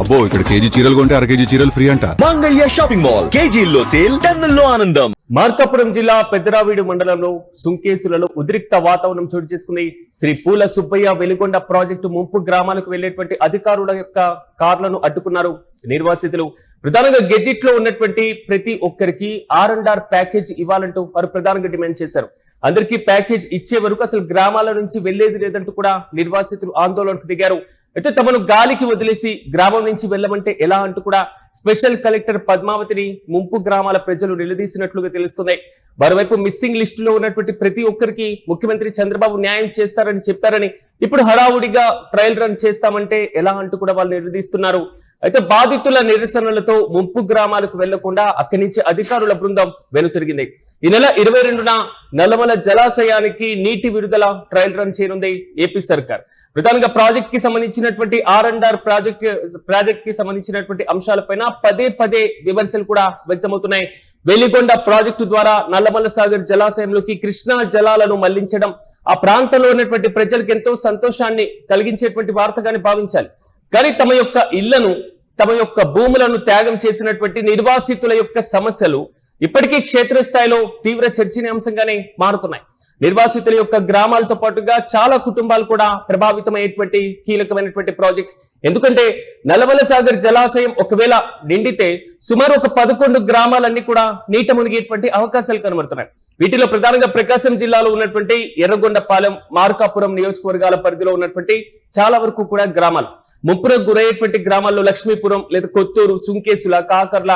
అబ్బో ఇక్కడ కేజీ చీరలు కొంటే అర కేజీ చీరలు ఫ్రీ అంట. మంగళ్య షాపింగ్ మాల్ కేజీల్లో సేల్, టన్నుల్లో ఆనందం. మార్కాపురం జిల్లా పెద్దరావీడు మండలంలో సుంకేసులలో ఉద్రిక్త వాతావరణం చోటు చేసుకుంది. శ్రీ పూల సుబ్బయ్య వెలిగొండ ప్రాజెక్టు ముంపు గ్రామాలకు వెళ్లేటువంటి అధికారుల యొక్క కార్లను అడ్డుకున్నారు నిర్వాసితులు. ప్రధానంగా గెజిట్ లో ఉన్నటువంటి ప్రతి ఒక్కరికి R&R ప్యాకేజ్ ఇవ్వాలంటూ వారు ప్రధానంగా డిమాండ్ చేశారు. అందరికీ ప్యాకేజ్ ఇచ్చే వరకు అసలు గ్రామాల నుంచి వెళ్లేది లేదంటూ కూడా నిర్వాసితులు ఆందోళనకు దిగారు. అయితే తమను గాలికి వదిలేసి గ్రామం నుంచి వెళ్ళమంటే ఎలా అంటూ కూడా స్పెషల్ కలెక్టర్ పద్మావతిని ముంపు గ్రామాల ప్రజలు నిలదీసినట్లుగా తెలుస్తుంది. మరోవైపు మిస్సింగ్ లిస్టులో ఉన్నటువంటి ప్రతి ఒక్కరికి ముఖ్యమంత్రి చంద్రబాబు న్యాయం చేస్తారని చెప్పారని ఇప్పుడు హడావుడిగా ట్రయల్ రన్ చేస్తామంటే ఎలా అంటూ కూడా వాళ్ళు నిలదీస్తున్నారు. అయితే బాధితుల నిరసనలతో ముంపు గ్రామాలకు వెళ్లకుండా అక్కడి నుంచి అధికారుల బృందం వెనుతిరిగింది. ఈ నెల 22న నల్లమల జలాశయానికి నీటి విడుదల ట్రయల్ రన్ చేయనుంది ఏపీ సర్కార్. ప్రధానంగా ప్రాజెక్ట్ కి సంబంధించినటువంటి R&R ప్రాజెక్ట్ కి సంబంధించినటువంటి అంశాలపైన పదే విమర్శలు కూడా వ్యక్తమవుతున్నాయి. వెలిగొండ ప్రాజెక్టు ద్వారా నల్లమల్ల సాగర్ జలాశయంలోకి కృష్ణా జలాలను మళ్లించడం ఆ ప్రాంతంలో ఉన్నటువంటి ప్రజలకు ఎంతో సంతోషాన్ని కలిగించేటువంటి వార్తగానే భావించాలి. కానీ తమ యొక్క ఇళ్లను, తమ యొక్క భూములను త్యాగం చేసినటువంటి నిర్వాసితుల యొక్క సమస్యలు ఇప్పటికీ క్షేత్రస్థాయిలో తీవ్ర చర్చనీయాంశంగానే మారుతున్నాయి. నిర్వాసితుల యొక్క గ్రామాలతో పాటుగా చాలా కుటుంబాలు కూడా ప్రభావితమయ్యేటువంటి కీలకమైనటువంటి ప్రాజెక్ట్. ఎందుకంటే నల్లమల సాగర్ జలాశయం ఒకవేళ నిండితే సుమారు ఒక 11 గ్రామాలన్నీ కూడా నీట మునిగేటువంటి అవకాశాలు కనబడుతున్నాయి. వీటిలో ప్రధానంగా ప్రకాశం జిల్లాలో ఉన్నటువంటి ఎర్రగొండపాలెం, మార్కాపురం నియోజకవర్గాల పరిధిలో ఉన్నటువంటి చాలా వరకు కూడా గ్రామాలు, ముంపునకు గురయ్యేటువంటి గ్రామాల్లో లక్ష్మీపురం లేదా కొత్తూరు, సుంకేసుల, కాకర్ల,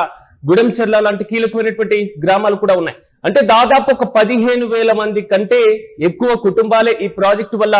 గుడెంచెర్ల లాంటి కీలకమైనటువంటి గ్రామాలు కూడా ఉన్నాయి. అంటే దాదాపు ఒక 15,000 మంది కంటే ఎక్కువ కుటుంబాలే ఈ ప్రాజెక్టు వల్ల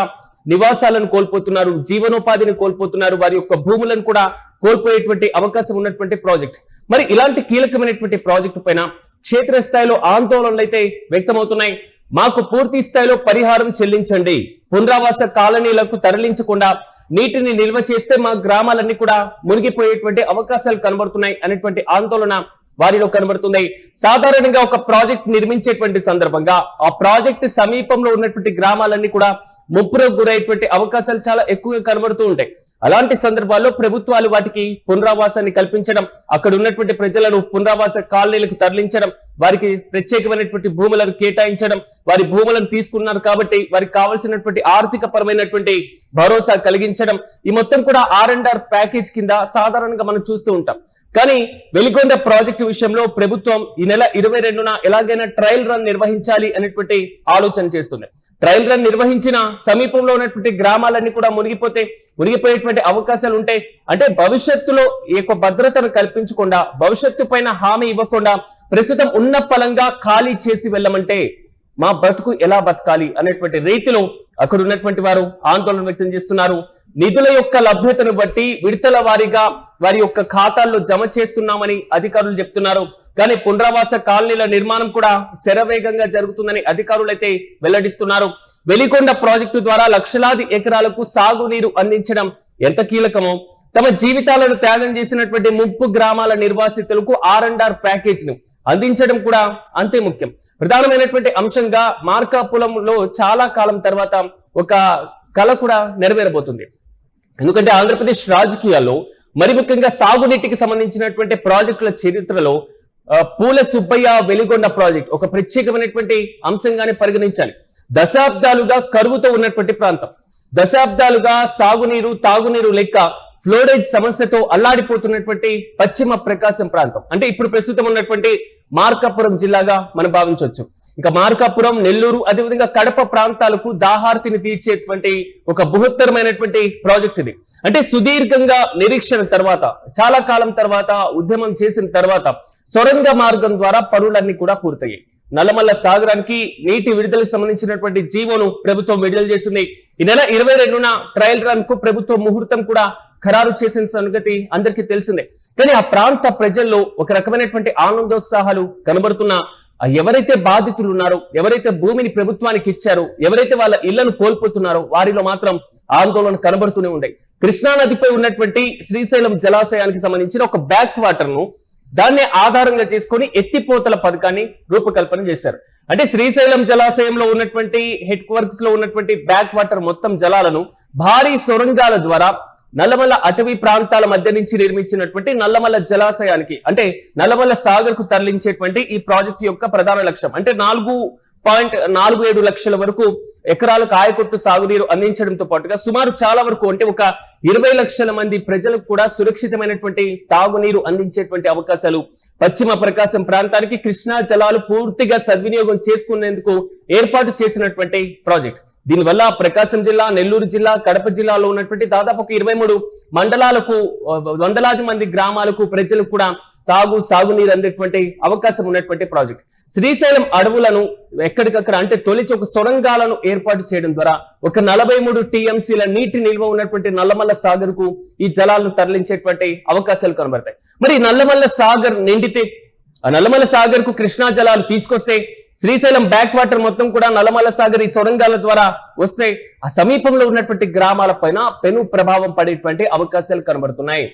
నివాసాలను కోల్పోతున్నారు, జీవనోపాధిని కోల్పోతున్నారు, వారి యొక్క భూములను కూడా కోల్పోయేటువంటి అవకాశం ఉన్నటువంటి ప్రాజెక్ట్. మరి ఇలాంటి కీలకమైనటువంటి ప్రాజెక్టు పైన క్షేత్రస్థాయిలో ఆందోళనలు అయితే వ్యక్తమవుతున్నాయి. మాకు పూర్తి స్థాయిలో పరిహారం చెల్లించండి, పునరావాస కాలనీలకు తరలించకుండా నీటిని నిల్వ చేస్తే మా గ్రామాలన్నీ కూడా మునిగిపోయేటువంటి అవకాశాలు కనబడుతున్నాయి అనేటువంటి ఆందోళన వారిలో కనబడుతుంది. సాధారణంగా ఒక ప్రాజెక్ట్ నిర్మించేటువంటి సందర్భంగా ఆ ప్రాజెక్ట్ సమీపంలో ఉన్నటువంటి గ్రామాలన్నీ కూడా ముప్పులకు గురయ్యేటువంటి అవకాశాలు చాలా ఎక్కువగా కనబడుతూ ఉంటాయి. అలాంటి సందర్భాల్లో ప్రభుత్వాలు వాటికి పునరావాసాన్ని కల్పించడం, అక్కడ ఉన్నటువంటి ప్రజలను పునరావాస కాలనీలకు తరలించడం, వారికి ప్రత్యేకమైనటువంటి భూములను కేటాయించడం, వారి భూములను తీసుకున్నారు కాబట్టి వారికి కావాల్సినటువంటి ఆర్థిక పరమైనటువంటి భరోసా కలిగించడం, ఈ మొత్తం కూడా R&R ప్యాకేజ్ కింద సాధారణంగా మనం చూస్తూ ఉంటాం. కానీ వెలిగొండ ప్రాజెక్టు విషయంలో ప్రభుత్వం ఈ నెల 22న ఎలాగైనా ట్రయల్ రన్ నిర్వహించాలి అనేటువంటి ఆలోచన చేస్తుంది. ట్రయల్ రన్ నిర్వహించిన సమీపంలో ఉన్నటువంటి గ్రామాలన్నీ కూడా మునిగిపోయేటువంటి అవకాశాలు ఉంటాయి. అంటే భవిష్యత్తులో ఈ యొక్క భద్రతను కల్పించకుండా, భవిష్యత్తు పైన హామీ ఇవ్వకుండా ప్రస్తుతం ఉన్న పలంగా ఖాళీ చేసి వెళ్ళమంటే మా బ్రతుకు ఎలా బతకాలి అనేటువంటి రీతిలో అక్కడ ఉన్నటువంటి వారు ఆందోళన వ్యక్తం చేస్తున్నారు. నిధుల యొక్క లభ్యతను బట్టి విడతల వారీగా వారి యొక్క ఖాతాల్లో జమ చేస్తున్నామని అధికారులు చెప్తున్నారు. కానీ పునరావాస కాలనీల నిర్మాణం కూడా శరవేగంగా జరుగుతుందని అధికారులు అయితే వెల్లడిస్తున్నారు. వెలిగొండ ప్రాజెక్టు ద్వారా లక్షలాది ఎకరాలకు సాగునీరు అందించడం ఎంత కీలకమో, తమ జీవితాలను త్యాగం చేసినటువంటి ముంపు గ్రామాల నిర్వాసితులకు R&R ప్యాకేజ్ ను అందించడం కూడా అంతే ముఖ్యం. ప్రధానమైనటువంటి అంశంగా మార్కాపురంలో చాలా కాలం తర్వాత ఒక కళ కూడా నెరవేరబోతుంది. ఎందుకంటే ఆంధ్రప్రదేశ్ రాజకీయాల్లో మరి ముఖ్యంగా సాగునీటికి సంబంధించినటువంటి ప్రాజెక్టుల చరిత్రలో పూల సుబ్బయ్య వెలిగొండ ప్రాజెక్ట్ ఒక ప్రత్యేకమైనటువంటి అంశంగానే పరిగణించాలి. దశాబ్దాలుగా కరువుతో ఉన్నటువంటి ప్రాంతం, దశాబ్దాలుగా సాగునీరు, తాగునీరు లేక ఫ్లోరైడ్ సమస్యతో అల్లాడిపోతున్నటువంటి పశ్చిమ ప్రకాశం ప్రాంతం, అంటే ఇప్పుడు ప్రస్తుతం ఉన్నటువంటి మార్కాపురం జిల్లాగా మనం భావించవచ్చు. ఇంకా మార్కాపురం, నెల్లూరు, అదేవిధంగా కడప ప్రాంతాలకు దాహార్తిని తీర్చేటువంటి ఒక బృహత్తరమైనటువంటి ప్రాజెక్ట్ ఇది. అంటే సుదీర్ఘంగా నిరీక్షణ తర్వాత, చాలా కాలం తర్వాత ఉద్యమం చేసిన తర్వాత సొరంగ మార్గం ద్వారా పనులన్నీ కూడా పూర్తయ్యాయి. నల్లమల్ల సాగరానికి నీటి విడుదలకు సంబంధించినటువంటి జీవోను ప్రభుత్వం విడుదల చేసింది. ఈ నెల 22న ట్రయల్ రన్ కు ప్రభుత్వం ముహూర్తం కూడా ఖరారు చేసిన సంగతి అందరికీ తెలిసిందే. కానీ ఆ ప్రాంత ప్రజల్లో ఒక రకమైనటువంటి ఆనందోత్సాహాలు కనబడుతున్నా, ఎవరైతే బాధితులు ఉన్నారో, ఎవరైతే భూమిని ప్రభుత్వానికి ఇచ్చారో, ఎవరైతే వాళ్ళ ఇళ్లను కోల్పోతున్నారో వారిలో మాత్రం ఆందోళన కనబడుతూనే ఉన్నాయి. కృష్ణానదిపై ఉన్నటువంటి శ్రీశైలం జలాశయానికి సంబంధించిన ఒక బ్యాక్ వాటర్ ను దాన్ని ఆధారంగా చేసుకొని ఎత్తిపోతల పథకాన్ని రూపకల్పన చేశారు. అంటే శ్రీశైలం జలాశయంలో ఉన్నటువంటి హెడ్ వర్క్స్ లో ఉన్నటువంటి బ్యాక్ వాటర్ మొత్తం జలాలను భారీ సొరంగాల ద్వారా నల్లమల్ల అటవీ ప్రాంతాల మధ్య నుంచి నిర్మించినటువంటి నల్లమల్ల జలాశయానికి అంటే నల్లమల్ల సాగర్ కు తరలించేటువంటి ఈ ప్రాజెక్టు యొక్క ప్రధాన లక్ష్యం అంటే 4.47 లక్షల వరకు ఎకరాలకు ఆయకొట్టు సాగునీరు అందించడంతో పాటుగా సుమారు చాలా వరకు అంటే ఒక 20 లక్షల మంది ప్రజలకు కూడా సురక్షితమైనటువంటి తాగునీరు అందించేటువంటి అవకాశాలు పశ్చిమ ప్రకాశం ప్రాంతానికి కృష్ణా జలాలు పూర్తిగా సద్వినియోగం చేసుకునేందుకు ఏర్పాటు చేసినటువంటి ప్రాజెక్ట్. దీనివల్ల ప్రకాశం జిల్లా, నెల్లూరు జిల్లా, కడప జిల్లాలో ఉన్నటువంటి దాదాపు 23 మండలాలకు వందలాది మంది గ్రామాలకు ప్రజలకు కూడా సాగునీరు అందేటువంటి అవకాశం ఉన్నటువంటి ప్రాజెక్ట్. శ్రీశైలం అడవులను ఎక్కడికక్కడ అంటే తొలిచి ఒక సొరంగాలను ఏర్పాటు చేయడం ద్వారా ఒక 43 టీఎంసీల నీటి నిల్వ ఉన్నటువంటి నల్లమల్ల సాగర్ కు ఈ జలాలను తరలించేటువంటి అవకాశాలు కనబడతాయి. మరి నల్లమల్ల సాగర్ నిండితే ఆ నల్లమల్ల సాగర్ కు కృష్ణా జలాలు తీసుకొస్తే శ్రీశైలం బ్యాక్ వాటర్ మొత్తం కూడా నల్లమల్ల సాగర్ ఈ సొరంగాల ద్వారా వస్తే ఆ సమీపంలో ఉన్నటువంటి గ్రామాల పైన పెను ప్రభావం పడేటువంటి అవకాశాలు కనబడుతున్నాయి.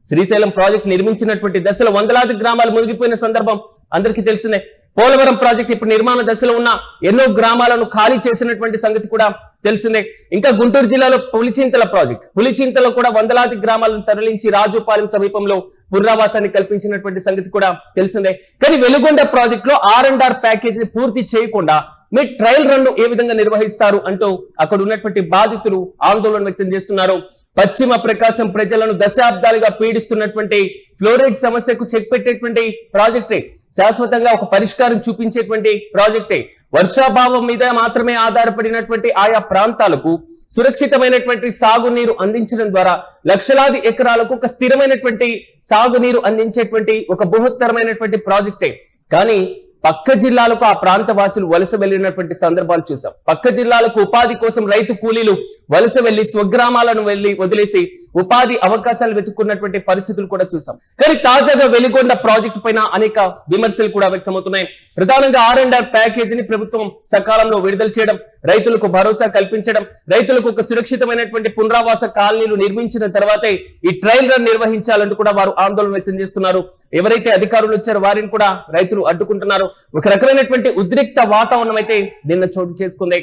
శ్రీశైలం ప్రాజెక్ట్ నిర్మించినటువంటి దశలో వందలాది గ్రామాలు మునిగిపోయిన సందర్భం అందరికీ తెలిసిందే. పోలవరం ప్రాజెక్ట్ ఇప్పుడు నిర్మాణ దశలో ఉన్న ఎన్నో గ్రామాలను ఖాళీ చేసినటువంటి సంగతి కూడా తెలిసిందే. ఇంకా గుంటూరు జిల్లాలో పులిచింతల ప్రాజెక్ట్, పులిచింతలో కూడా వందలాది గ్రామాలను తరలించి రాజుపాలెం సమీపంలో పునరావాసాన్ని కల్పించినటువంటి సంగతి కూడా తెలిసిందే. కానీ వెలుగొండ ప్రాజెక్ట్ లో R&R ప్యాకేజ్ ని పూర్తి చేయకుండా మీ ట్రయల్ రన్ ఏ విధంగా నిర్వహిస్తారు అంటూ అక్కడ ఉన్నటువంటి బాధితులు ఆందోళన వ్యక్తం చేస్తున్నారు. పశ్చిమ ప్రకాశం ప్రజలను దశాబ్దాలుగా పీడిస్తున్నటువంటి ఫ్లోరైడ్ సమస్యకు చెక్ పెట్టేటువంటి ప్రాజెక్టే, శాశ్వతంగా ఒక పరిష్కారం చూపించేటువంటి ప్రాజెక్టే, వర్షాభావం మీద మాత్రమే ఆధారపడినటువంటి ఆయా ప్రాంతాలకు సురక్షితమైనటువంటి సాగునీరు అందించడం ద్వారా లక్షలాది ఎకరాలకు ఒక స్థిరమైనటువంటి సాగునీరు అందించేటువంటి ఒక బృహత్తరమైనటువంటి ప్రాజెక్టే. కానీ పక్క జిల్లాలకు ఆ ప్రాంత వాసులు వలస వెళ్లినటువంటి సందర్భాలు చూసాం. పక్క జిల్లాలకు ఉపాధి కోసం రైతు కూలీలు వలస వెళ్లి స్వగ్రామాలను వదిలేసి ఉపాధి అవకాశాలు వెతుక్కున్నటువంటి పరిస్థితులు కూడా చూసాం. కానీ తాజాగా వెలుగొండ ప్రాజెక్టు పైన అనేక విమర్శలు కూడా వ్యక్తమవుతున్నాయి. ప్రధానంగా R&R ప్యాకేజీని ప్రభుత్వం సకాలంలో విడుదల చేయడం, రైతులకు భరోసా కల్పించడం, రైతులకు ఒక సురక్షితమైనటువంటి పునరావాస కాలనీలు నిర్మించిన తర్వాతే ఈ ట్రయల్ రన్ నిర్వహించాలంటూ కూడా వారు ఆందోళన వ్యక్తం చేస్తున్నారు. ఎవరైతే అధికారులు వచ్చారో వారిని కూడా రైతులు అడ్డుకుంటున్నారు. ఒక రకమైనటువంటి ఉద్రిక్త వాతావరణం అయితే నిన్న చోటు చేసుకుంది.